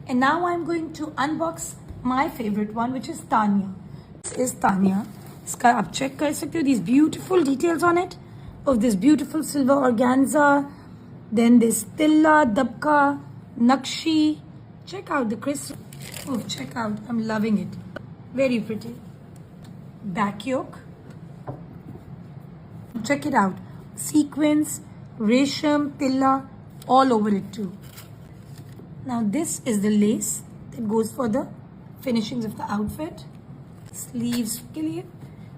And now I'm going to unbox my favorite one, which is Tanya. This is Tanya. इसका आप check कर सकते हो, these beautiful details on it of this beautiful silver organza. Then this tilla, dabka, nakshi. Check out the crystal. Oh, check out. I'm loving it. Very pretty. Back yoke. Check it out. Sequins, resham, tilla, all over it too. Now this is the lace that goes for the finishings of the outfit. Sleeves के लिए.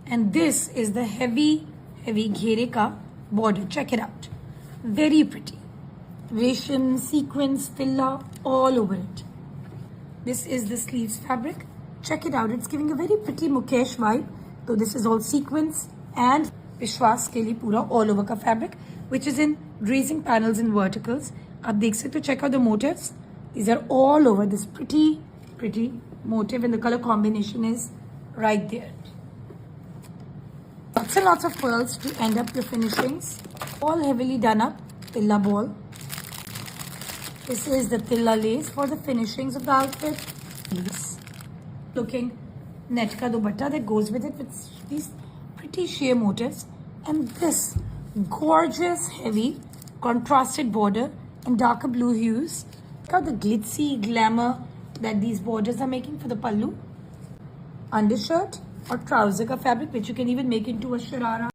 And this is the heavy घेरे का border. Check it out. Very pretty. Resham, sequins, tilla, all over it. This is the sleeves fabric. Check it out. It's giving a very pretty Mukesh vibe. So this is all sequins and Vishwas के लिए पूरा all over का fabric, which is in grazing panels and verticals. आप देख सकते हो. Check out the motifs. These are all over this pretty motif, and the color combination is right there. Lots and lots of pearls to end up your finishings. All heavily done up tilla ball. This is the tilla lace for the finishings of the outfit. Looking net ka dupatta that goes with it with these pretty sheer motifs, and this gorgeous heavy contrasted border in darker blue hues. Look at the glitzy glamour that these borders are making for the pallu. Undershirt or trouser ka fabric, which you can even make into a sharara.